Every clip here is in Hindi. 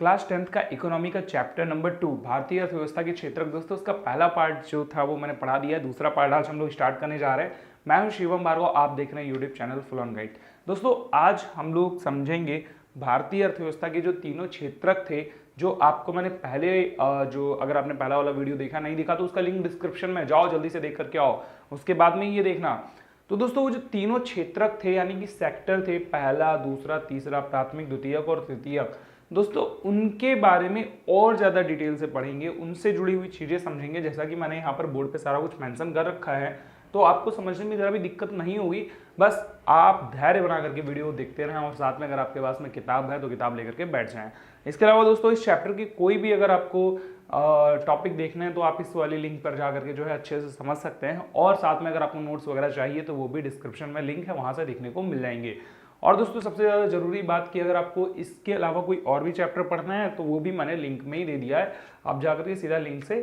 क्लास 10th का इकोनॉमी का चैप्टर नंबर 2 भारतीय अर्थव्यवस्था के क्षेत्रक दोस्तों उसका पहला पार्ट जो था वो मैंने पढ़ा दिया है। दूसरा पार्ट आज हम लोग स्टार्ट करने जा रहे हैं। मैं हूं शिवम भार्गव, आप देख रहे हैं YouTube channel full on guide. दोस्तों आज हम लोग समझेंगे भारतीय अर्थव्यवस्था के जो तीनों क्षेत्रक थे, जो आपको मैंने पहले जो अगर आपने पहला वाला वीडियो देखा नहीं देखा तो उसका लिंक डिस्क्रिप्शन में जाओ, जल्दी से देख करके आओ, उसके बाद में ये देखना। तो दोस्तों वो जो तीनों क्षेत्रक थे यानी कि सेक्टर थे, पहला, दूसरा, तीसरा, प्राथमिक, द्वितीयक और तृतीयक, दोस्तों उनके बारे में और ज़्यादा डिटेल से पढ़ेंगे, उनसे जुड़ी हुई चीज़ें समझेंगे। जैसा कि मैंने यहाँ पर बोर्ड पे सारा कुछ मेंशन कर रखा है, तो आपको समझने में ज़रा भी दिक्कत नहीं होगी। बस आप धैर्य बना करके वीडियो देखते रहें और साथ में अगर आपके पास में किताब है तो किताब लेकर के बैठ जाएं। इसके अलावा दोस्तों इस चैप्टर की कोई भी अगर आपको टॉपिक देखना है तो आप इस वाली लिंक पर जा करके जो है अच्छे से समझ सकते हैं। और साथ में अगर आपको नोट्स वगैरह चाहिए तो वो भी डिस्क्रिप्शन में लिंक है, वहाँ से देखने को मिल जाएंगे। और दोस्तों सबसे ज़्यादा जरूरी बात कि अगर आपको इसके अलावा कोई और भी चैप्टर पढ़ना है तो वो भी मैंने लिंक में ही दे दिया है, आप जाकर के सीधा लिंक से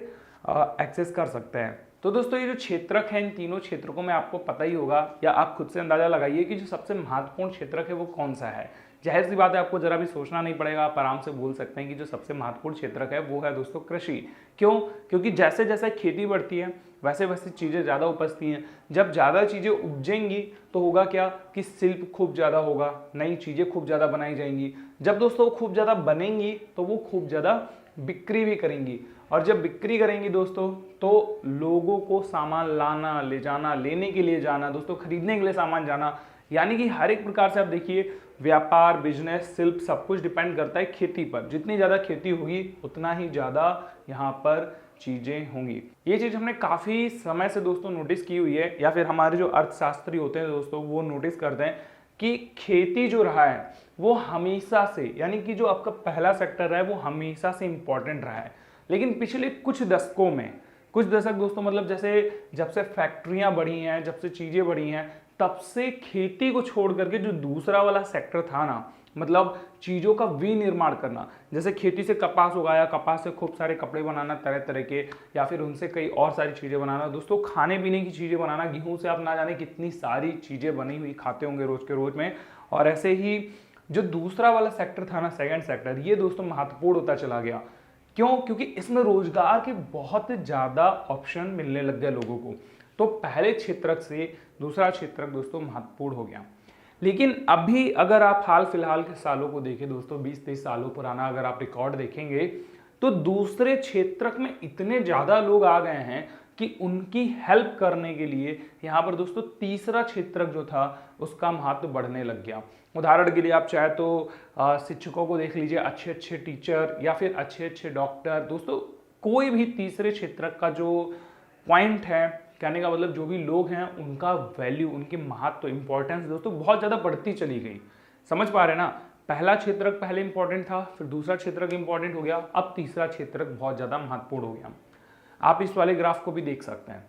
एक्सेस कर सकते हैं। तो दोस्तों ये जो क्षेत्रक है, इन तीनों क्षेत्रकों में आपको पता ही होगा या आप खुद से अंदाजा लगाइए कि जो सबसे महत्वपूर्ण क्षेत्रक है वो कौन सा है। जाहिर सी बात है, आपको जरा भी सोचना नहीं पड़ेगा, आप आराम से बोल सकते हैं कि जो सबसे महत्वपूर्ण क्षेत्रक है वो है दोस्तों कृषि। क्यों? क्योंकि जैसे जैसे खेती बढ़ती है वैसे वैसे चीज़ें ज़्यादा उपजती हैं। जब ज़्यादा चीज़ें उपजेंगी तो होगा क्या कि शिल्प खूब ज़्यादा होगा, नई चीज़ें खूब ज़्यादा बनाई जाएंगी। जब दोस्तों खूब ज़्यादा बनेंगी तो वो खूब ज़्यादा बिक्री भी करेंगी, और जब बिक्री करेंगी दोस्तों तो लोगों को सामान लाना, ले जाना, लेने के लिए जाना, दोस्तों खरीदने के लिए सामान जाना, यानी कि हर एक प्रकार से आप देखिए व्यापार, बिजनेस, शिल्प सब कुछ डिपेंड करता है खेती पर। जितनी ज़्यादा खेती होगी उतना ही ज़्यादा यहाँ पर चीज़ें होंगी। ये चीज़ हमने काफ़ी समय से दोस्तों नोटिस की हुई है, या फिर हमारे जो अर्थशास्त्री होते हैं दोस्तों वो नोटिस करते हैं कि खेती जो रहा है वो हमेशा से, यानी कि जो आपका पहला सेक्टर है वो हमेशा से इंपॉर्टेंट रहा है। लेकिन पिछले कुछ दशकों में, कुछ दशक दोस्तों मतलब जैसे जब से फैक्ट्रियां बढ़ी हैं, जब से चीज़ें बढ़ी हैं, तब से खेती को छोड़ करके जो दूसरा वाला सेक्टर था ना, मतलब चीज़ों का विनिर्माण करना, जैसे खेती से कपास उगाया, कपास से खूब सारे कपड़े बनाना तरह तरह के, या फिर उनसे कई और सारी चीज़ें बनाना, दोस्तों खाने पीने की चीज़ें बनाना, गेहूं से आप ना जाने कितनी सारी चीज़ें बनी हुई खाते होंगे रोज के रोज में। और ऐसे ही जो दूसरा वाला सेक्टर था ना, सेकेंड सेक्टर, ये दोस्तों महत्वपूर्ण होता चला गया। क्यों? क्योंकि इसमें रोजगार के बहुत ज़्यादा ऑप्शन मिलने लग गए लोगों को। तो पहले क्षेत्रक से दूसरा क्षेत्रक दोस्तों महत्वपूर्ण हो गया। लेकिन अभी अगर आप हाल फिलहाल के सालों को देखें दोस्तों, 20-23 सालों पुराना अगर आप रिकॉर्ड देखेंगे तो दूसरे क्षेत्रक में इतने ज़्यादा लोग आ गए हैं कि उनकी हेल्प करने के लिए यहाँ पर दोस्तों तीसरा क्षेत्रक जो था उसका महत्व बढ़ने लग गया। उदाहरण के लिए आप चाहे तो शिक्षकों को देख लीजिए, अच्छे अच्छे टीचर या फिर अच्छे अच्छे डॉक्टर, दोस्तों कोई भी तीसरे क्षेत्रक का जो पॉइंट है, कहने का मतलब जो भी लोग हैं उनका वैल्यू, उनकी महत्व, इंपॉर्टेंस दोस्तों बहुत ज़्यादा बढ़ती चली गई। समझ पा रहे हैं ना? पहला क्षेत्रक पहले इंपॉर्टेंट था, फिर दूसरा क्षेत्रक इंपॉर्टेंट हो गया, अब तीसरा क्षेत्रक बहुत ज़्यादा महत्वपूर्ण हो गया। आप इस वाले ग्राफ को भी देख सकते हैं।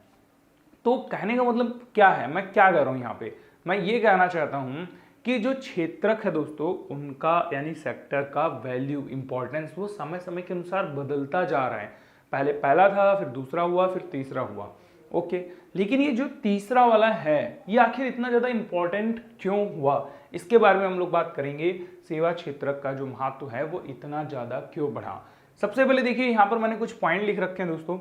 तो कहने का मतलब क्या है, मैं क्या कह रहा हूँ यहाँ पे, मैं ये कहना चाहता हूँ कि जो क्षेत्रक है दोस्तों उनका यानी सेक्टर का वैल्यू, इंपॉर्टेंस वो समय समय के अनुसार बदलता जा रहा है। पहले पहला था, फिर दूसरा हुआ, फिर तीसरा हुआ, ओके। लेकिन ये जो तीसरा वाला है ये आखिर इतना ज़्यादा इंपॉर्टेंट क्यों हुआ, इसके बारे में हम लोग बात करेंगे। सेवा क्षेत्रक का जो महत्व है वो इतना ज़्यादा क्यों बढ़ा। सबसे पहले देखिए यहाँ पर मैंने कुछ पॉइंट लिख रखे हैं दोस्तों।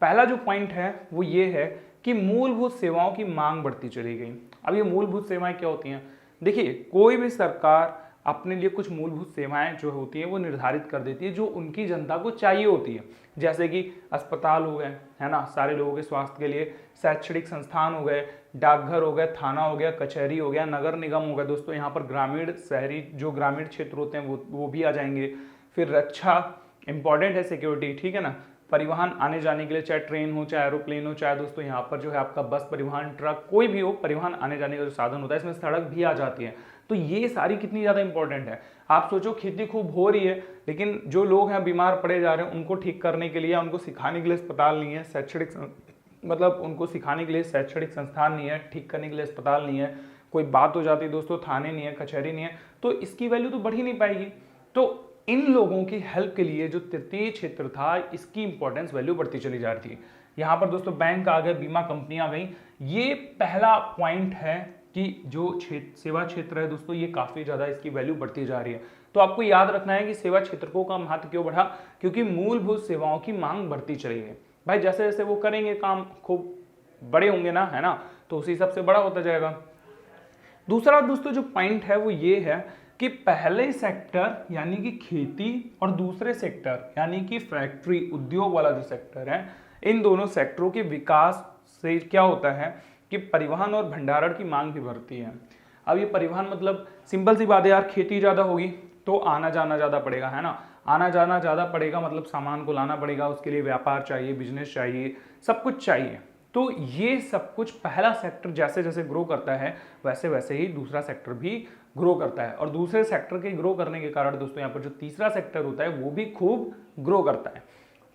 पहला जो पॉइंट है वो ये है कि मूलभूत सेवाओं की मांग बढ़ती चली गई। अब ये मूलभूत सेवाएं क्या होती हैं? देखिए कोई भी सरकार अपने लिए कुछ मूलभूत सेवाएं जो होती हैं वो निर्धारित कर देती है जो उनकी जनता को चाहिए होती है। जैसे कि अस्पताल हो गए, है ना, सारे लोगों के स्वास्थ्य के लिए, शैक्षणिक संस्थान हो गए, डाकघर हो गए, थाना हो गया, कचहरी हो गया, नगर निगम हो गया, दोस्तों यहाँ पर ग्रामीण शहरी जो ग्रामीण क्षेत्र होते हैं वो भी आ जाएंगे। फिर रक्षा इंपॉर्टेंट है, सिक्योरिटी, ठीक है ना, परिवहन आने जाने के लिए, चाहे ट्रेन हो, चाहे एरोप्लेन हो, चाहे दोस्तों यहाँ पर जो है आपका बस परिवहन, ट्रक, कोई भी हो, परिवहन आने जाने का जो साधन होता है, इसमें सड़क भी आ जाती है। तो ये सारी कितनी ज़्यादा इंपॉर्टेंट है। आप सोचो खेती खूब हो रही है लेकिन जो लोग हैं बीमार पड़े जा रहे हैं, उनको ठीक करने के लिए, उनको सिखाने के लिए अस्पताल नहीं है, शैक्षणिक मतलब उनको सिखाने के लिए शैक्षणिक संस्थान नहीं है, ठीक करने के लिए अस्पताल नहीं है, कोई बात हो जाती है दोस्तों, थाने नहीं है, कचहरी नहीं है, तो इसकी वैल्यू तो बढ़ ही नहीं पाएगी। तो इन लोगों की हेल्प के लिए जो तृतीय क्षेत्र था इसकी इंपॉर्टेंस, वैल्यू बढ़ती चली जा रही थी। यहाँ पर दोस्तों बैंक आ गए, बीमा कंपनियां आ गई। ये पहला पॉइंट है कि जो सेवा क्षेत्र है दोस्तों ये काफ़ी ज़्यादा इसकी वैल्यू बढ़ती जा रही है। तो आपको याद रखना है कि सेवा क्षेत्रकों का महत्व क्यों बढ़ा, क्योंकि मूलभूत सेवाओं की मांग बढ़ती चली गई। भाई जैसे जैसे वो करेंगे काम, खूब बड़े होंगे ना, है ना, तो उसी हिसाब से बड़ा होता जाएगा। दूसरा दोस्तों जो पॉइंट है वो ये है कि पहले सेक्टर यानी कि खेती और दूसरे सेक्टर यानी कि फैक्ट्री उद्योग वाला जो सेक्टर है, इन दोनों सेक्टरों के विकास से क्या होता है कि परिवहन और भंडारण की मांग भी बढ़ती है। अब ये परिवहन मतलब सिंपल सी बात है यार, खेती ज़्यादा होगी तो आना जाना ज़्यादा पड़ेगा, है ना, आना जाना ज़्यादा पड़ेगा मतलब सामान को लाना पड़ेगा, उसके लिए व्यापार चाहिए, बिजनेस चाहिए, सब कुछ चाहिए। तो ये सब कुछ पहला सेक्टर जैसे जैसे ग्रो करता है वैसे वैसे ही दूसरा सेक्टर भी ग्रो करता है, और दूसरे सेक्टर के ग्रो करने के कारण दोस्तों यहाँ पर जो तीसरा सेक्टर होता है वो भी खूब ग्रो करता है।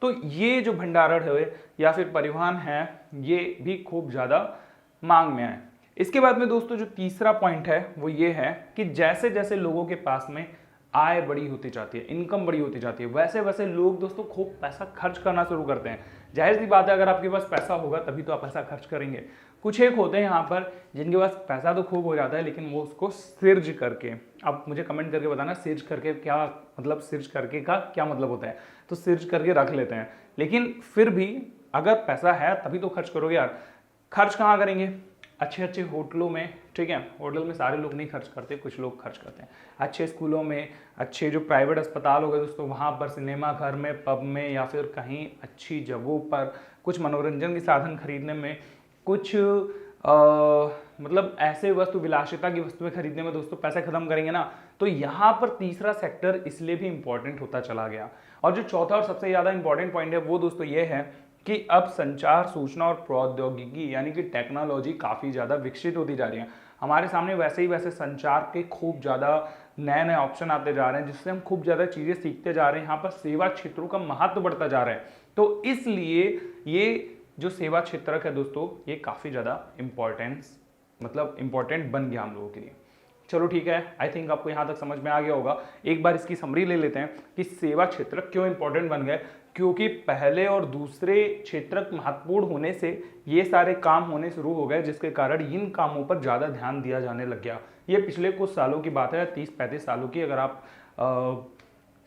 तो ये जो भंडारण है या फिर परिवहन है ये भी खूब ज़्यादा मांग में है। इसके बाद में दोस्तों जो तीसरा पॉइंट है वो ये है कि जैसे जैसे लोगों के पास में आय बड़ी होती जाती है, इनकम बड़ी होती जाती है, वैसे वैसे लोग दोस्तों खूब पैसा खर्च करना शुरू करते हैं। जाहिर सी बात है, अगर आपके पास पैसा होगा तभी तो आप पैसा खर्च करेंगे। कुछ एक होते हैं यहाँ पर जिनके पास पैसा तो खूब हो जाता है लेकिन वो उसको सिर्ज करके, आप मुझे कमेंट करके बताना सिर्ज करके क्या मतलब, सिर्ज करके का क्या मतलब होता है, तो सिर्ज करके रख लेते हैं। लेकिन फिर भी अगर पैसा है तभी तो खर्च करोगे यार। खर्च कहाँ करेंगे? अच्छे अच्छे होटलों में, ठीक है, होटल में सारे लोग नहीं खर्च करते, कुछ लोग खर्च करते हैं। अच्छे स्कूलों में, अच्छे जो प्राइवेट अस्पताल हो गए दोस्तों वहाँ पर, सिनेमा घर में, पब में, या फिर कहीं अच्छी जगहों पर कुछ मनोरंजन के साधन खरीदने में, कुछ मतलब ऐसे वस्तु, विलासिता की वस्तुएं खरीदने में दोस्तों पैसे खत्म करेंगे ना। तो यहाँ पर तीसरा सेक्टर इसलिए भी इंपॉर्टेंट होता चला गया। और जो चौथा और सबसे ज़्यादा इंपॉर्टेंट पॉइंट है वो दोस्तों ये है कि अब संचार, सूचना और प्रौद्योगिकी यानी कि टेक्नोलॉजी काफ़ी ज़्यादा विकसित होती जा रही है। हमारे सामने वैसे ही वैसे संचार के खूब ज़्यादा नए नए ऑप्शन आते जा रहे हैं जिससे हम खूब ज़्यादा चीज़ें सीखते जा रहे हैं। यहाँ पर सेवा क्षेत्रों का महत्व बढ़ता जा रहा है। तो इसलिए ये जो सेवा क्षेत्र है दोस्तों ये काफ़ी ज़्यादा इम्पोर्टेंट बन गया हम लोगों के लिए। चलो ठीक है, आई थिंक आपको यहाँ तक समझ में आ गया होगा। एक बार इसकी समरी ले लेते हैं कि सेवा क्षेत्र क्यों इंपॉर्टेंट बन गए। क्योंकि पहले और दूसरे क्षेत्र महत्वपूर्ण होने से ये सारे काम होने शुरू हो गए, जिसके कारण इन कामों पर ज़्यादा ध्यान दिया जाने लग गया। ये पिछले कुछ सालों की बात है, 30-35 सालों की। अगर आप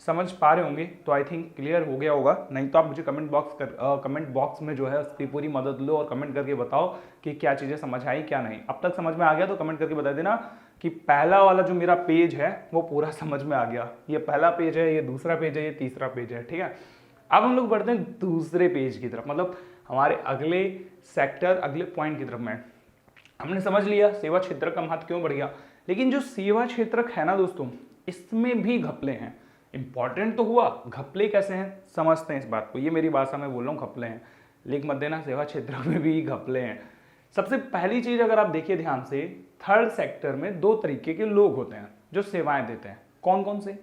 समझ पा रहे होंगे तो आई थिंक क्लियर हो गया होगा। नहीं तो आप मुझे कमेंट बॉक्स में जो है उसकी पूरी मदद लो और कमेंट करके बताओ कि क्या चीज़ें समझ आई क्या नहीं। अब तक समझ में आ गया तो कमेंट करके बता देना कि पहला वाला जो मेरा पेज है वो पूरा समझ में आ गया। ये पहला पेज है, ये दूसरा पेज है, ये तीसरा पेज है, ठीक है। अब हम लोग बढ़ते हैं दूसरे पेज की तरफ, मतलब हमारे अगले सेक्टर, अगले पॉइंट की तरफ में। हमने समझ लिया सेवा क्षेत्र का महत्व क्यों बढ़ गया, लेकिन जो सेवा क्षेत्र है ना दोस्तों इसमें भी घपले हैं। इंपॉर्टेंट तो हुआ, घपले कैसे हैं समझते हैं इस बात को। ये मेरी भाषा में बोल रहा हूँ, घपले हैं, लिख मत देना, सेवा क्षेत्र में भी घपले हैं। सबसे पहली चीज अगर आप देखिए ध्यान से, थर्ड सेक्टर में दो तरीके के लोग होते हैं जो सेवाएं देते हैं। कौन कौन से?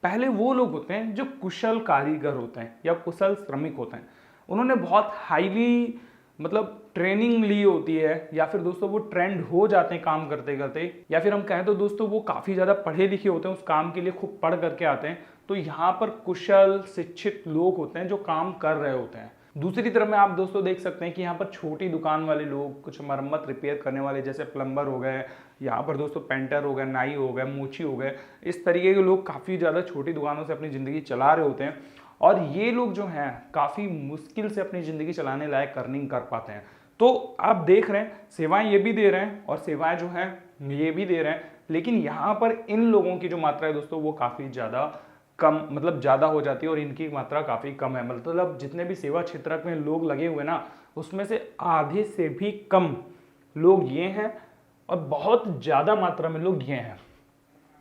पहले वो लोग होते हैं जो कुशल कारीगर होते हैं या कुशल श्रमिक होते हैं। उन्होंने बहुत हाईली मतलब ट्रेनिंग ली होती है, या फिर दोस्तों वो ट्रेंड हो जाते हैं काम करते करते, या फिर हम कहें तो दोस्तों वो काफ़ी ज़्यादा पढ़े लिखे होते हैं, उस काम के लिए खूब पढ़ करके आते हैं। तो यहाँ पर कुशल शिक्षित लोग होते हैं जो काम कर रहे होते हैं। दूसरी तरफ में आप दोस्तों देख सकते हैं कि यहाँ पर छोटी दुकान वाले लोग, कुछ मरम्मत रिपेयर करने वाले जैसे प्लम्बर हो गए, यहाँ पर दोस्तों पेंटर हो गए, नाई हो गए, मोची हो गए, इस तरीके के लोग काफ़ी ज़्यादा छोटी दुकानों से अपनी ज़िंदगी चला रहे होते हैं। और ये लोग जो हैं काफ़ी मुश्किल से अपनी ज़िंदगी चलाने लायक अर्निंग कर पाते हैं। तो आप देख रहे हैं सेवाएं ये भी दे रहे हैं और सेवाएं जो हैं ये भी दे रहे हैं, लेकिन यहाँ पर इन लोगों की जो मात्रा है दोस्तों वो काफ़ी ज़्यादा कम, मतलब ज़्यादा हो जाती है और इनकी मात्रा काफ़ी कम है। मतलब जितने भी सेवा क्षेत्र में लोग लगे हुए ना उसमें से आधे से भी कम लोग ये हैं और बहुत ज़्यादा मात्रा में लोग ये हैं।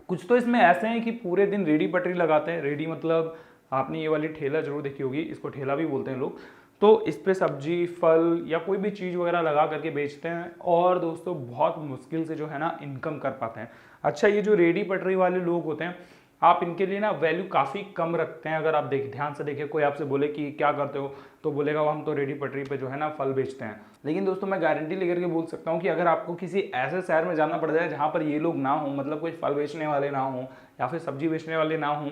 कुछ तो इसमें ऐसे हैं कि पूरे दिन रेडी पटरी लगाते हैं। रेडी मतलब आपने ये वाली ठेला जरूर देखी होगी, इसको ठेला भी बोलते हैं लोग। तो इस पे सब्जी, फल या कोई भी चीज़ वगैरह लगा करके बेचते हैं और दोस्तों बहुत मुश्किल से जो है ना इनकम कर पाते हैं। अच्छा, ये जो रेडी पटरी वाले लोग होते हैं आप इनके लिए ना वैल्यू काफ़ी कम रखते हैं। अगर आप ध्यान से देखिए, कोई आपसे बोले कि क्या करते हो तो बोलेगा वो हम तो रेडी पटरी पे जो है ना फल बेचते हैं। लेकिन दोस्तों मैं गारंटी लेकर के बोल सकता हूँ कि अगर आपको किसी ऐसे शहर में जाना पड़ जाए जहाँ पर ये लोग ना हो, मतलब कोई फल बेचने वाले ना हो या फिर सब्जी बेचने वाले ना हो,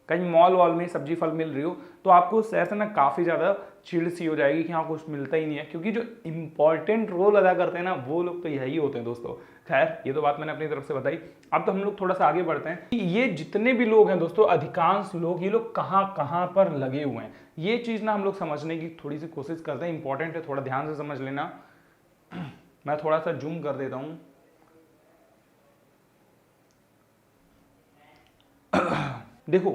कहीं मॉल वॉल में सब्जी फल मिल रही हो, तो आपको शहर से ना काफ़ी ज़्यादा चिड़ सी हो जाएगी कि हाँ कुछ मिलता ही नहीं है, क्योंकि जो इंपॉर्टेंट रोल अदा करते हैं ना वो लोग तो यही होते हैं दोस्तों। खैर ये तो बात मैंने अपनी तरफ से बताई। अब तो हम लोग थोड़ा सा आगे बढ़ते हैं कि ये जितने भी लोग हैं दोस्तों, अधिकांश लोग, ये लोग कहाँ कहाँ पर लगे हुए हैं, ये चीज़ ना हम लोग समझने की थोड़ी सी कोशिश करते हैं। इंपॉर्टेंट है, थोड़ा ध्यान से समझ लेना। मैं थोड़ा सा जूम कर देता हूँ। देखो,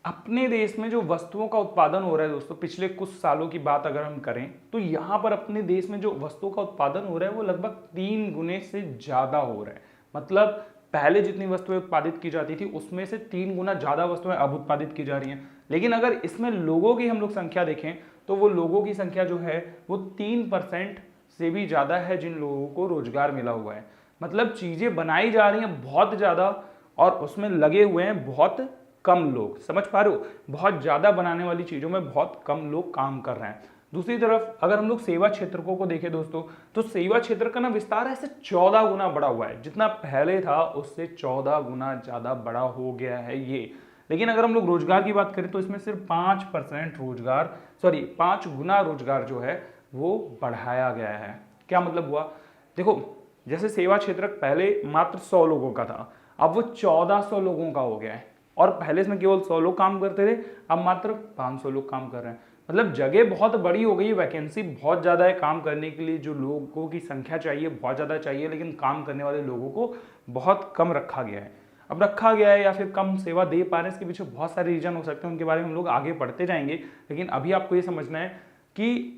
अपने देश में जो वस्तुओं का उत्पादन हो रहा है दोस्तों, पिछले कुछ सालों की बात अगर हम करें तो यहाँ पर अपने देश में जो वस्तुओं का उत्पादन हो रहा है वो लगभग 3 गुने से ज़्यादा हो रहा है। मतलब पहले जितनी वस्तुएं उत्पादित की जाती थी उसमें से 3 गुना ज़्यादा वस्तुएं अब उत्पादित की जा रही हैं। लेकिन अगर इसमें लोगों की हम लोग संख्या देखें तो वो लोगों की संख्या जो है वो 3% से भी ज़्यादा है जिन लोगों को रोजगार मिला हुआ है। मतलब चीज़ें बनाई जा रही हैं बहुत ज़्यादा और उसमें लगे हुए हैं बहुत कम लोग। समझ पा रहे हो, बहुत ज़्यादा बनाने वाली चीज़ों में बहुत कम लोग काम कर रहे हैं। दूसरी तरफ अगर हम लोग सेवा क्षेत्र को देखें दोस्तों, तो सेवा क्षेत्र का ना विस्तार ऐसे 14 गुना बढ़ा हुआ है। जितना पहले था उससे 14 गुना ज़्यादा बड़ा हो गया है ये। लेकिन अगर हम लोग रोजगार की बात करें तो इसमें सिर्फ 5% रोजगार, 5 गुना रोजगार जो है वो बढ़ाया गया है। क्या मतलब हुआ? देखो, जैसे सेवा क्षेत्र पहले मात्र 100 लोगों का था, अब वो 1400 लोगों का हो गया है। और पहले इसमें केवल 100 लोग काम करते थे, अब मात्र 500 लोग काम कर रहे हैं। मतलब जगह बहुत बड़ी हो गई है, वैकेंसी बहुत ज़्यादा है, काम करने के लिए जो लोगों की संख्या चाहिए बहुत ज़्यादा चाहिए, लेकिन काम करने वाले लोगों को बहुत कम रखा गया है। अब रखा गया है या फिर कम सेवा दे पा रहे हैं, इसके पीछे बहुत सारे रीजन हो सकते हैं, उनके बारे में हम लोग आगे बढ़ते जाएंगे। लेकिन अभी आपको ये समझना है कि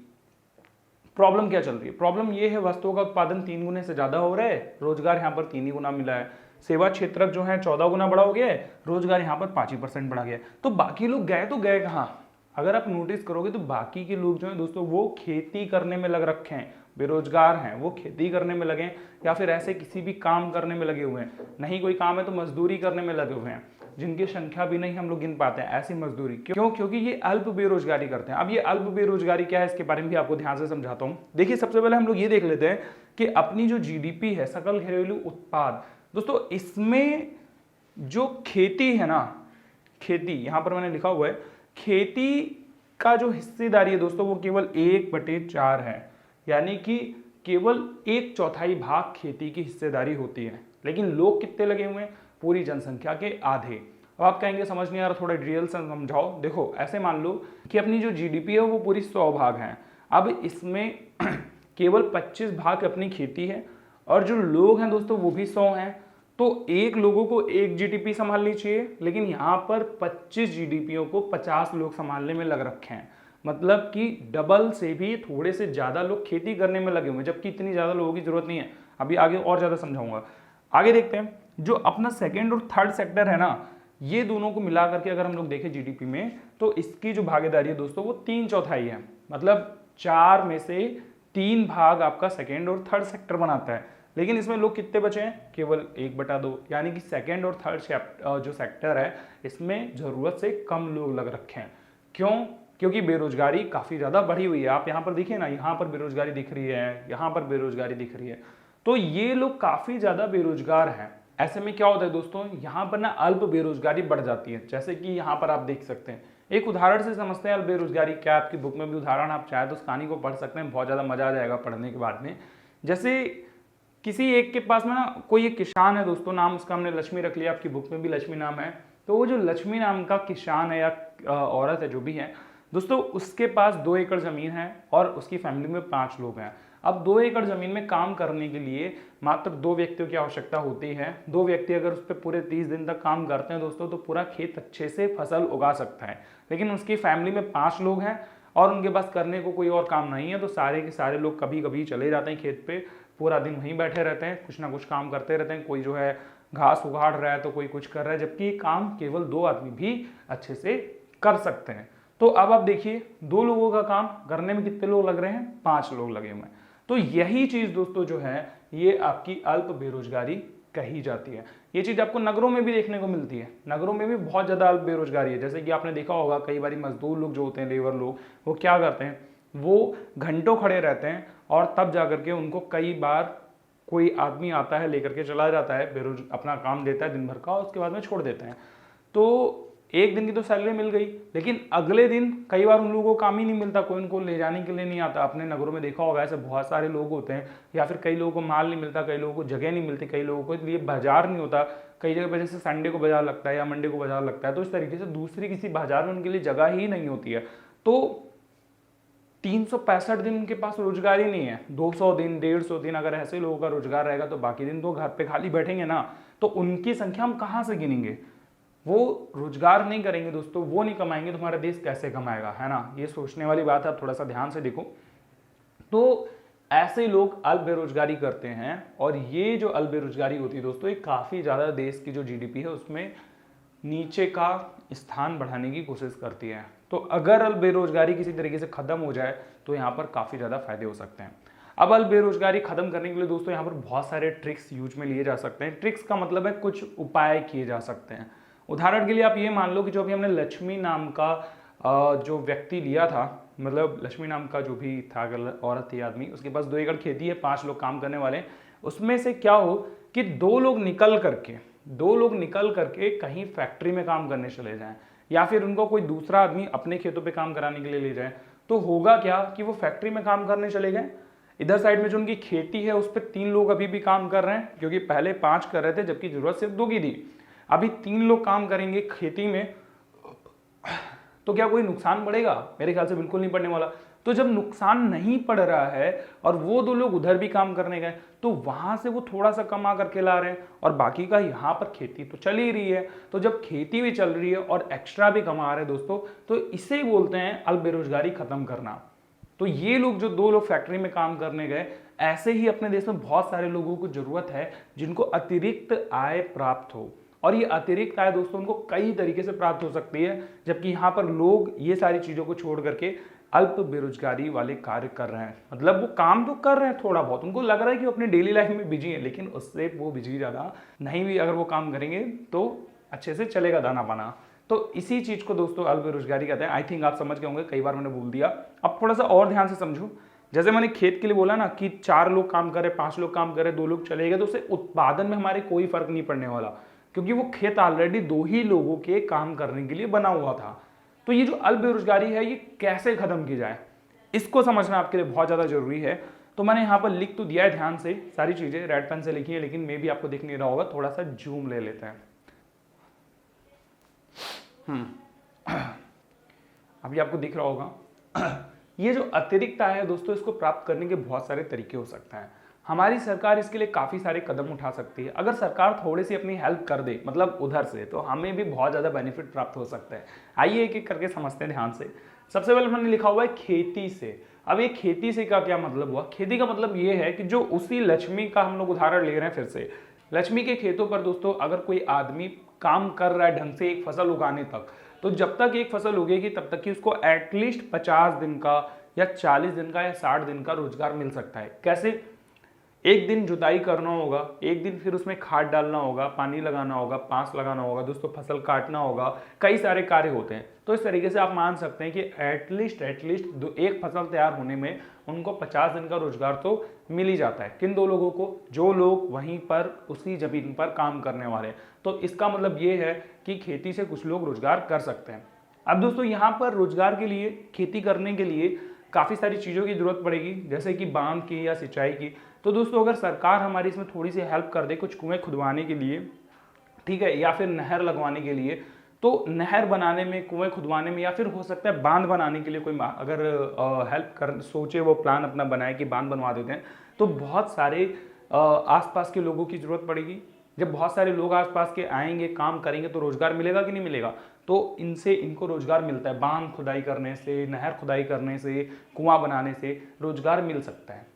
प्रॉब्लम क्या चल रही है। प्रॉब्लम ये है, वस्तुओं का उत्पादन 3 गुने से ज़्यादा हो रहा है, रोजगार यहाँ पर 3 ही गुना मिला है। सेवा क्षेत्र जो है 14 गुना बड़ा हो गया है, रोजगार यहाँ पर 5% बढ़ा गया है। तो बाकी लोग गए तो गए कहाँ? अगर आप नोटिस करोगे तो बाकी के लोग जो हैं दोस्तों वो खेती करने में लग रखे हैं, बेरोजगार हैं, वो खेती करने में लगे या फिर ऐसे किसी भी काम करने में लगे हुए हैं। नहीं कोई काम है तो मजदूरी करने में लगे हुए हैं, जिनकी संख्या भी नहीं हम लोग गिन पाते हैं ऐसी मजदूरी। क्यों? क्योंकि ये अल्प बेरोजगारी करते हैं। अब ये अल्प बेरोजगारी क्या है इसके बारे में भी आपको ध्यान से समझाता हूँ। देखिए, सबसे पहले हम लोग ये देख लेते हैं कि अपनी जो जीडीपी है, सकल घरेलू उत्पाद, दोस्तों इसमें जो खेती है ना, खेती यहां पर मैंने लिखा हुआ है, खेती का जो हिस्सेदारी है दोस्तों वो केवल 1/4 है। यानी कि केवल 1/4 भाग खेती की हिस्सेदारी होती है। लेकिन लोग कितने लगे हुए हैं? पूरी जनसंख्या के आधे। अब आप कहेंगे समझ नहीं आ रहा, थोड़ा डिटेल से समझाओ। देखो, ऐसे मान लो कि अपनी जो जीडीपी है वो पूरी 100 भाग है। अब इसमें केवल 25 भाग अपनी खेती है और जो लोग हैं दोस्तों वो भी 100 हैं। तो एक लोगों को 1 जीडीपी संभालनी चाहिए, लेकिन यहाँ पर 25 जीडीपीओं को 50 लोग संभालने में लग रखे हैं। मतलब कि डबल से भी थोड़े से ज़्यादा लोग खेती करने में लगे हुए हैं, जबकि इतनी ज़्यादा लोगों की जरूरत नहीं है। अभी आगे और ज़्यादा समझाऊंगा। आगे देखते हैं, जो अपना सेकेंड और थर्ड सेक्टर है ना, ये दोनों को मिला करके अगर हम लोग देखें जीडीपी में, तो इसकी जो भागीदारी है दोस्तों वो 3/4 है। मतलब 4 में से 3 भाग आपका सेकेंड और थर्ड सेक्टर बनाता है। लेकिन इसमें लोग कितने बचे हैं? केवल 1/2। यानी कि सेकेंड और थर्ड जो सेक्टर है इसमें जरूरत से कम लोग लग रखे हैं। क्यों? क्योंकि बेरोजगारी काफ़ी ज़्यादा बढ़ी हुई है। आप यहाँ पर देखिए ना, यहाँ पर बेरोजगारी दिख रही है, यहाँ पर बेरोजगारी दिख रही है। तो ये लोग काफ़ी ज़्यादा बेरोजगार हैं। ऐसे में क्या होता है दोस्तों, यहाँ पर ना अल्प बेरोजगारी बढ़ जाती है। जैसे कि यहाँ पर आप देख सकते हैं, एक उदाहरण से समझते हैं अल्प बेरोजगारी क्या। आपकी बुक में भी उदाहरण आप चाहे तो उस कहानी को पढ़ सकते हैं, बहुत ज़्यादा मजा आ जाएगा पढ़ने के बाद में। जैसे किसी एक के पास में ना कोई एक किसान है दोस्तों, नाम उसका हमने लक्ष्मी रख लिया, आपकी बुक में भी लक्ष्मी नाम है। तो वो जो लक्ष्मी नाम का किसान है या औरत है जो भी है दोस्तों, उसके पास 2 एकड़ ज़मीन है और उसकी फैमिली में 5 लोग हैं। अब 2 एकड़ ज़मीन में काम करने के लिए मात्र 2 व्यक्तियों की आवश्यकता होती है। 2 व्यक्ति अगर उस पर पूरे 30 दिन तक काम करते हैं दोस्तों तो पूरा खेत अच्छे से फसल उगा सकता है। लेकिन उसकी फैमिली में 5 लोग हैं और उनके पास करने को कोई और काम नहीं है, तो सारे के सारे लोग कभी कभी चले जाते हैं खेत पे, पूरा दिन वहीं बैठे रहते हैं, कुछ ना कुछ काम करते रहते हैं। कोई जो है घास उगाड़ रहा है तो कोई कुछ कर रहा है, जबकि काम केवल 2 आदमी भी अच्छे से कर सकते हैं। तो अब आप देखिए, 2 लोगों का काम करने में कितने लोग लग रहे हैं? 5 लोग लगे हुए हैं। तो यही चीज दोस्तों जो है ये आपकी अल्प बेरोजगारी कही जाती है। ये चीज आपको नगरों में भी देखने को मिलती है। नगरों में भी बहुत ज्यादा अल्प बेरोजगारी है। जैसे कि आपने देखा होगा कई बार मजदूर लोग जो होते हैं, लेबर लोग, वो क्या करते हैं, वो घंटों खड़े रहते हैं और तब जाकर के उनको कई बार कोई आदमी आता है लेकर के चला जाता है, अपना काम देता है दिन भर का, उसके बाद में छोड़ देते हैं। तो एक दिन की तो सैलरी मिल गई, लेकिन अगले दिन कई बार उन लोगों को काम ही नहीं मिलता, कोई उनको ले जाने के लिए नहीं आता। अपने नगरों में देखा होगा ऐसे बहुत सारे लोग होते हैं, या फिर कई लोगों को माल नहीं मिलता, कई लोगों को जगह नहीं मिलती, कई लोगों को लिए बाजार नहीं होता, कई जगह पर जैसे संडे को बाजार लगता है या मंडे को बाजार लगता है, तो इस तरीके से दूसरी किसी बाजार में उनके लिए जगह ही नहीं होती है। तो 365 दिन उनके पास रोजगार ही नहीं है। 200 दिन 150 दिन अगर ऐसे लोगों का रोजगार रहेगा तो बाकी दिन तो घर पे खाली बैठेंगे ना, तो उनकी संख्या हम कहाँ से गिनेंगे। वो रोजगार नहीं करेंगे दोस्तों, वो नहीं कमाएंगे तो हमारा देश कैसे कमाएगा, है ना। ये सोचने वाली बात है, आप थोड़ा सा ध्यान से देखो। तो ऐसे लोग अल्प बेरोजगारी करते हैं, और ये जो अल्प बेरोजगारी होती है दोस्तों, ये काफ़ी ज़्यादा देश की जो जीडीपी है उसमें नीचे का स्थान बढ़ाने की कोशिश करती है। तो अगर अल्प बेरोजगारी किसी तरीके से खत्म हो जाए तो यहाँ पर काफ़ी ज़्यादा फायदे हो सकते हैं। अब अल्प बेरोजगारी खत्म करने के लिए दोस्तों यहाँ पर बहुत सारे ट्रिक्स यूज में लिए जा सकते हैं। ट्रिक्स का मतलब है कुछ उपाय किए जा सकते हैं। उदाहरण के लिए आप ये मान लो कि जो अभी हमने लक्ष्मी नाम का जो व्यक्ति लिया था, मतलब लक्ष्मी नाम का जो भी था, अगर औरत थी आदमी, उसके पास 2 एकड़ खेती है, 5 लोग काम करने वाले, उसमें से क्या हो कि 2 लोग निकल करके कहीं फैक्ट्री में काम करने चले जाएं, या फिर उनको कोई दूसरा आदमी अपने खेतों पे काम कराने के लिए ले जाए। तो होगा क्या कि वो फैक्ट्री में काम करने चले गए, इधर साइड में जो उनकी खेती है उस पर 3 लोग अभी भी काम कर रहे हैं, क्योंकि पहले 5 कर रहे थे जबकि जरूरत सिर्फ 2 की थी। अभी 3 लोग काम करेंगे खेती में, तो क्या कोई नुकसान बढ़ेगा? मेरे ख्याल से बिल्कुल नहीं पड़ने वाला। तो जब नुकसान नहीं पड़ रहा है और वो 2 लोग उधर भी काम करने गए, तो वहां से वो थोड़ा सा कमा करके ला रहे हैं, और बाकी का यहाँ पर खेती तो चल ही रही है। तो जब खेती भी चल रही है और एक्स्ट्रा भी कमा रहे हैं दोस्तों, तो इसे बोलते हैं अल्प बेरोजगारी खत्म करना। तो ये लोग जो 2 लोग फैक्ट्री में काम करने गए, ऐसे ही अपने देश में बहुत सारे लोगों को जरूरत है जिनको अतिरिक्त आय प्राप्त हो, और ये अतिरिक्त आय दोस्तों उनको कई तरीके से प्राप्त हो सकती है, जबकि यहाँ पर लोग ये सारी चीजों को छोड़ करके अल्प बेरोजगारी वाले कार्य कर रहे हैं। मतलब वो काम तो कर रहे हैं थोड़ा बहुत, उनको लग रहा है कि वो अपनी डेली लाइफ में बिजी है, लेकिन उससे वो बिजी ज्यादा नहीं भी अगर वो काम करेंगे तो अच्छे से चलेगा दाना पाना। तो इसी चीज को दोस्तों अल्प बेरोजगारी कहते हैं। आई थिंक आप समझ गए होंगे, कई बार मैंने बोल दिया। अब थोड़ा सा और ध्यान से समझो। जैसे मैंने खेत के लिए बोला ना कि 4 लोग काम करे, 5 लोग काम करे, 2 लोग चले गए, तो उससे उत्पादन में हमारे कोई फर्क नहीं पड़ने वाला, क्योंकि वो खेत ऑलरेडी 2 ही लोगों के काम करने के लिए बना हुआ था। तो ये जो अल्प बेरोजगारी है ये कैसे खत्म की जाए, इसको समझना आपके लिए बहुत ज्यादा जरूरी है। तो मैंने यहाँ पर लिख तो दिया है, ध्यान से सारी चीजें रेड पेन से लिखी है, लेकिन मे भी आपको दिख नहीं रहा होगा, थोड़ा सा जूम ले लेते हैं। अभी आपको दिख रहा होगा। ये जो अतिरिक्त आय है दोस्तों, इसको प्राप्त करने के बहुत सारे तरीके हो सकते हैं। हमारी सरकार इसके लिए काफी सारे कदम उठा सकती है। अगर सरकार थोड़ी सी अपनी हेल्प कर दे, मतलब उधर से, तो हमें भी बहुत ज्यादा बेनिफिट प्राप्त हो सकता है। आइए एक एक करके समझते हैं ध्यान से। सबसे पहले मैंने लिखा हुआ है खेती से। अब ये खेती से का क्या मतलब हुआ? खेती का मतलब ये है कि जो उसी लक्ष्मी का हम लोग उदाहरण ले रहे हैं फिर से, लक्ष्मी के खेतों पर दोस्तों अगर कोई आदमी काम कर रहा है ढंग से एक फसल उगाने तक, तो जब तक एक फसल उगेगी तब तक कि उसको एटलीस्ट 50 दिन का या 40 दिन का या 60 दिन का रोजगार मिल सकता है। कैसे? एक दिन जुताई करना होगा, एक दिन फिर उसमें खाद डालना होगा, पानी लगाना होगा, पांस लगाना होगा दोस्तों, फसल काटना होगा, कई सारे कार्य होते हैं। तो इस तरीके से आप मान सकते हैं कि एटलीस्ट एक फसल तैयार होने में उनको 50 दिन का रोजगार तो मिल ही जाता है। किन 2 लोगों को? जो लोग वहीं पर उसी जमीन पर काम करने वाले हैं। तो इसका मतलब ये है कि खेती से कुछ लोग रोजगार कर सकते हैं। अब दोस्तों यहाँ पर रोजगार के लिए, खेती करने के लिए काफी सारी चीजों की जरूरत पड़ेगी, जैसे कि बांध की या सिंचाई की। तो दोस्तों अगर सरकार हमारी इसमें थोड़ी सी हेल्प कर दे, कुछ कुएं खुदवाने के लिए, ठीक है, या फिर नहर लगवाने के लिए, तो नहर बनाने में, कुएं खुदवाने में, या फिर हो सकता है बांध बनाने के लिए कोई अगर हेल्प कर सोचे, वो प्लान अपना बनाए कि बांध बनवा देते हैं, तो बहुत सारे आसपास के लोगों की जरूरत पड़ेगी। जब बहुत सारे लोग आसपास के आएंगे, काम करेंगे, तो रोजगार मिलेगा कि नहीं मिलेगा? तो इनको रोजगार मिलता है। बांध खुदाई करने से, नहर खुदाई करने से, कुआं बनाने से रोजगार मिल सकता है।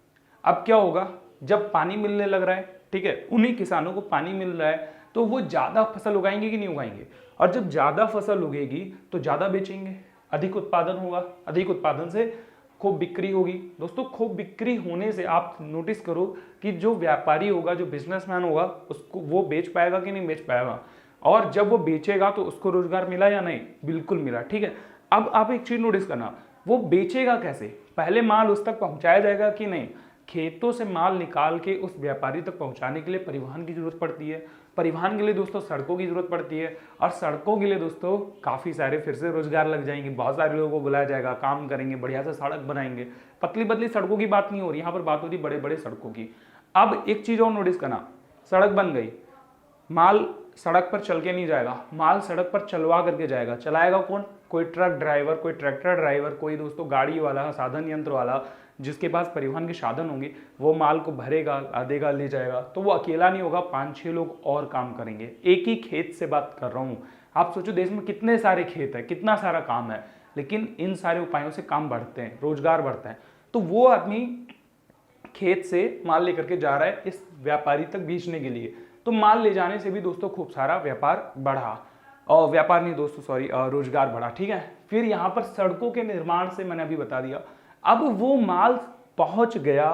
अब क्या होगा? जब पानी मिलने लग रहा है, ठीक है, उन्हीं किसानों को पानी मिल रहा है, तो वो ज्यादा फसल उगाएंगे कि नहीं उगाएंगे? और जब ज्यादा फसल उगेगी तो ज्यादा बेचेंगे, अधिक उत्पादन होगा, अधिक उत्पादन से खूब बिक्री होगी। दोस्तों खूब बिक्री होने से आप नोटिस करो कि जो व्यापारी होगा, जो बिजनेसमैन होगा, उसको वो बेच पाएगा कि नहीं बेच पाएगा? और जब वो बेचेगा तो उसको रोजगार मिला या नहीं? बिल्कुल मिला, ठीक है। अब आप एक चीज नोटिस करना, वो बेचेगा कैसे? पहले माल उस तक पहुंचाया जाएगा कि नहीं? खेतों से माल निकाल के उस व्यापारी तक पहुंचाने के लिए परिवहन की जरूरत पड़ती है। परिवहन के लिए दोस्तों सड़कों की जरूरत पड़ती है, और सड़कों के लिए दोस्तों काफ़ी सारे फिर से रोजगार लग जाएंगे, बहुत सारे लोगों को बुलाया जाएगा, काम करेंगे, बढ़िया से सड़क बनाएंगे। पतली पतली सड़कों की बात नहीं हो रही, यहाँ पर बात होती बड़े बड़े सड़कों की। अब एक चीज़ और नोटिस करना, सड़क बन गई, माल सड़क पर चल के नहीं जाएगा, माल सड़क पर चलवा करके जाएगा। चलाएगा कौन? कोई ट्रक ड्राइवर, कोई ट्रैक्टर ड्राइवर, कोई दोस्तों गाड़ी वाला, साधन यंत्र वाला, जिसके पास परिवहन के साधन होंगे, वो माल को भरेगा, लादेगा, ले जाएगा। तो वो अकेला नहीं होगा, 5-6 लोग और काम करेंगे। एक ही खेत से बात कर रहा हूँ। आप सोचो देश में कितने सारे खेत है, कितना सारा काम है, लेकिन इन सारे उपायों से काम बढ़ते हैं, रोजगार बढ़ता है। तो वो आदमी खेत से माल लेकर के जा रहा है इस व्यापारी तक बेचने के लिए, तो माल ले जाने से भी दोस्तों खूब सारा व्यापार बढ़ा, और व्यापार नहीं दोस्तों सॉरी, रोजगार बढ़ा। ठीक है, फिर यहाँ पर सड़कों के निर्माण से मैंने अभी बता दिया, अब वो माल पहुंच गया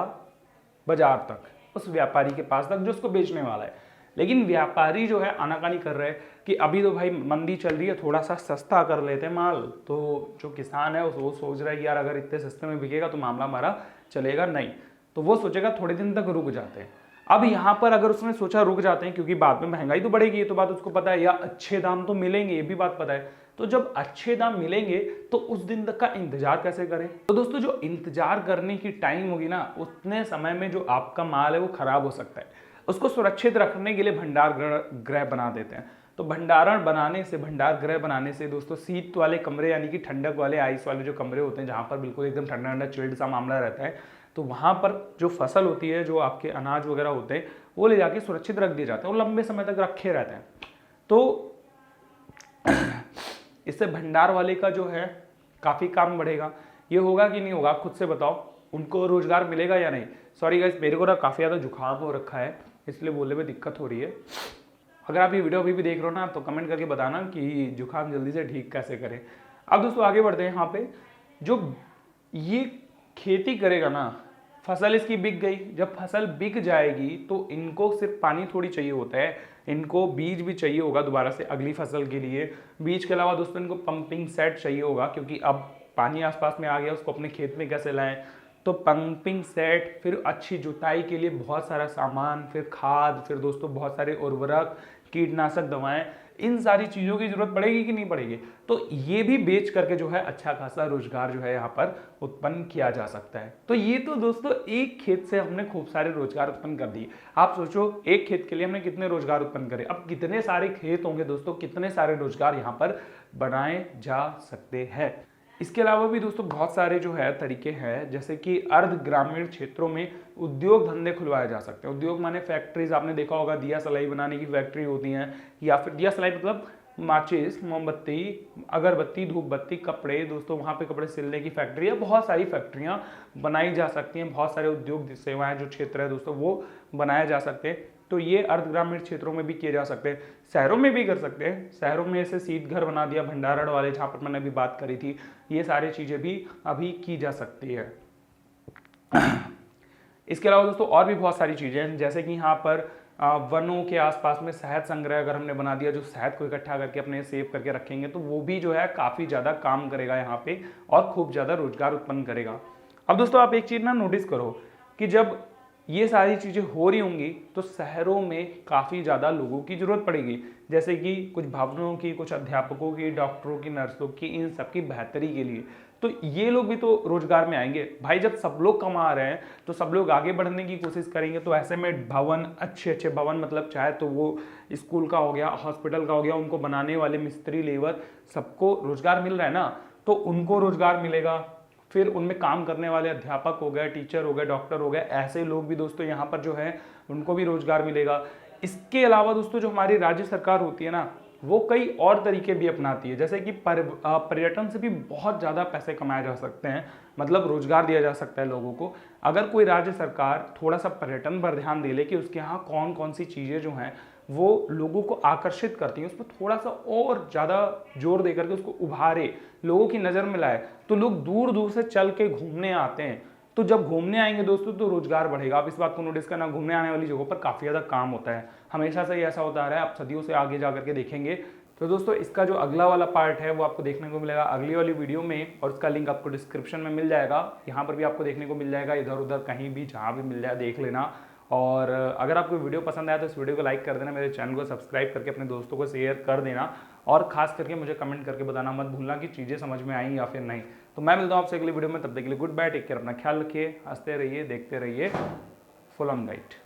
बाजार तक, उस व्यापारी के पास तक जो उसको बेचने वाला है। लेकिन व्यापारी जो है आनाकानी कर रहे हैं कि अभी तो भाई मंदी चल रही है, थोड़ा सा सस्ता कर लेते हैं माल। तो जो किसान है वो सोच रहा है कि यार अगर इतने सस्ते में बिकेगा तो मामला हमारा चलेगा नहीं, तो वो सोचेगा थोड़े दिन तक रुक जाते हैं। अब यहाँ पर अगर उसने सोचा रुक जाते हैं क्योंकि बाद में महंगाई तो बढ़ेगी, ये तो बात उसको पता है, या अच्छे दाम तो मिलेंगे ये भी बात पता है। तो जब अच्छे दाम मिलेंगे तो उस दिन तक का इंतजार कैसे करें? तो दोस्तों जो इंतजार करने की टाइम होगी ना, उतने समय में जो आपका माल है वो खराब हो सकता है। उसको सुरक्षित रखने के लिए भंडार गृह बना देते हैं। तो भंडारण बनाने से, भंडार गृह बनाने से दोस्तों शीत वाले कमरे यानी कि ठंडक वाले, आइस वाले जो कमरे होते हैं जहाँ पर बिल्कुल एकदम ठंडा ठंडा चिल्ड सा मामला रहता है, तो वहाँ पर जो फसल होती है, जो आपके अनाज वगैरह होते हैं, वो ले जाके सुरक्षित रख दिए जाते हैं और लंबे समय तक रखे रहते हैं। तो इससे भंडार वाले का जो है काफ़ी काम बढ़ेगा। ये होगा कि नहीं होगा, आप खुद से बताओ, उनको रोजगार मिलेगा या नहीं? सॉरी गाइस, मेरे को ना काफ़ी ज़्यादा जुकाम हो रखा है, इसलिए बोलने में दिक्कत हो रही है। अगर आप ये वीडियो अभी भी देख रहे हो ना, तो कमेंट करके बताना कि जुकाम जल्दी से ठीक कैसे करें। अब दोस्तों आगे बढ़ते हैं। यहाँ पे जो ये खेती करेगा ना, फसल इसकी बिक गई, जब फसल बिक जाएगी तो इनको सिर्फ पानी थोड़ी चाहिए होता है, इनको बीज भी चाहिए होगा दोबारा से अगली फसल के लिए। बीज के अलावा दोस्तों इनको पंपिंग सेट चाहिए होगा, क्योंकि अब पानी आसपास में आ गया, उसको अपने खेत में कैसे लाएं? तो पंपिंग सेट, फिर अच्छी जुताई के लिए बहुत सारा सामान, फिर खाद, फिर दोस्तों बहुत सारे उर्वरक, कीटनाशक दवाएं, इन सारी चीज़ों की जरूरत पड़ेगी कि नहीं पड़ेगी? तो ये भी बेच करके जो है अच्छा खासा रोजगार जो है यहाँ पर उत्पन्न किया जा सकता है। तो ये तो दोस्तों एक खेत से हमने खूब सारे रोजगार उत्पन्न कर दिए। आप सोचो एक खेत के लिए हमने कितने रोजगार उत्पन्न करे, अब कितने सारे खेत होंगे दोस्तों, कितने सारे रोजगार यहाँ पर बनाए जा सकते हैं। इसके अलावा भी दोस्तों बहुत सारे जो है तरीके हैं, जैसे कि अर्ध ग्रामीण क्षेत्रों में उद्योग धंधे खुलवाए जा सकते हैं। उद्योग माने फैक्ट्रीज, आपने देखा होगा दिया सलाई बनाने की फैक्ट्री होती हैं, या फिर दिया सलाई मतलब माचिस, मोमबत्ती, अगरबत्ती, धूप बत्ती, कपड़े, दोस्तों वहाँ पे कपड़े सिलने की फैक्ट्री है, बहुत सारी फैक्ट्रियाँ बनाई जा सकती हैं, बहुत सारे उद्योग सेवाएं जो क्षेत्र है दोस्तों वो बनाए जा सकते हैं। तो ये अर्ध ग्रामीण क्षेत्रों में भी किए जा सकते हैं, शहरों में भी कर सकते हैं। शहरों में ऐसे शीत घर बना दिया, भंडारण वाले, जहाँ पर मैंने अभी बात करी थी, ये सारी चीज़ें भी अभी की जा सकती है। इसके अलावा दोस्तों और भी बहुत सारी चीज़ें हैं, जैसे कि यहाँ पर वनों के आसपास में शहद संग्रह अगर हमने बना दिया, जो शहद को इकट्ठा करके अपने सेव करके रखेंगे, तो वो भी जो है काफ़ी ज़्यादा काम करेगा यहाँ पे और खूब ज़्यादा रोजगार उत्पन्न करेगा। अब दोस्तों आप एक चीज़ ना नोटिस करो कि जब ये सारी चीज़ें हो रही होंगी तो शहरों में काफ़ी ज़्यादा लोगों की ज़रूरत पड़ेगी, जैसे कि कुछ भवनों की, कुछ अध्यापकों की, डॉक्टरों की, नर्सों की, इन सब की बेहतरी के लिए। तो ये लोग भी तो रोजगार में आएंगे भाई। जब सब लोग कमा रहे हैं तो सब लोग आगे बढ़ने की कोशिश करेंगे, तो ऐसे में भवन, अच्छे अच्छे भवन, मतलब चाहे तो वो स्कूल का हो गया, हॉस्पिटल का हो गया, उनको बनाने वाले मिस्त्री, लेबर, सबको रोजगार मिल रहा है ना, तो उनको रोजगार मिलेगा। फिर उनमें काम करने वाले अध्यापक हो गए, टीचर हो गए, डॉक्टर हो गए, ऐसे लोग भी दोस्तों यहाँ पर जो है उनको भी रोजगार मिलेगा। इसके अलावा दोस्तों जो हमारी राज्य सरकार होती है ना, वो कई और तरीके भी अपनाती है, जैसे कि पर्यटन से भी बहुत ज़्यादा पैसे कमाए जा सकते हैं, मतलब रोजगार दिया जा सकता है लोगों को। अगर कोई राज्य सरकार थोड़ा सा पर्यटन पर ध्यान दे ले कि उसके यहाँ कौन कौन सी चीज़ें जो हैं वो लोगों को आकर्षित करती हैं, उस पर थोड़ा सा और ज़्यादा जोर दे करके उसको उभारे, लोगों की नज़र में लाए, तो लोग दूर दूर से चल के घूमने आते हैं। तो जब घूमने आएंगे दोस्तों तो रोजगार बढ़ेगा। आप इस बात को नोटिस करना, घूमने आने वाली जगहों पर काफ़ी ज़्यादा काम होता है, हमेशा से ही ऐसा होता आ रहा है, आप सदियों से आगे जा करके देखेंगे। तो दोस्तों इसका जो अगला वाला पार्ट है वो आपको देखने को मिलेगा अगली वाली वीडियो में, और उसका लिंक आपको डिस्क्रिप्शन में मिल जाएगा, यहाँ पर भी आपको देखने को मिल जाएगा, इधर उधर कहीं भी जहाँ भी मिल जाए देख लेना। और अगर आपको वीडियो पसंद आया तो इस वीडियो को लाइक कर देना, मेरे चैनल को सब्सक्राइब करके अपने दोस्तों को शेयर कर देना, और खास करके मुझे कमेंट करके बताना मत भूलना कि चीज़ें समझ में आई या फिर नहीं। तो मैं मिलता हूँ आपसे अगली वीडियो में, तब तक के लिए गुड बाय, टेक केयर, अपना ख्याल रखिए, हंसते रहिए, देखते रहिए फुल ऑन गाइड।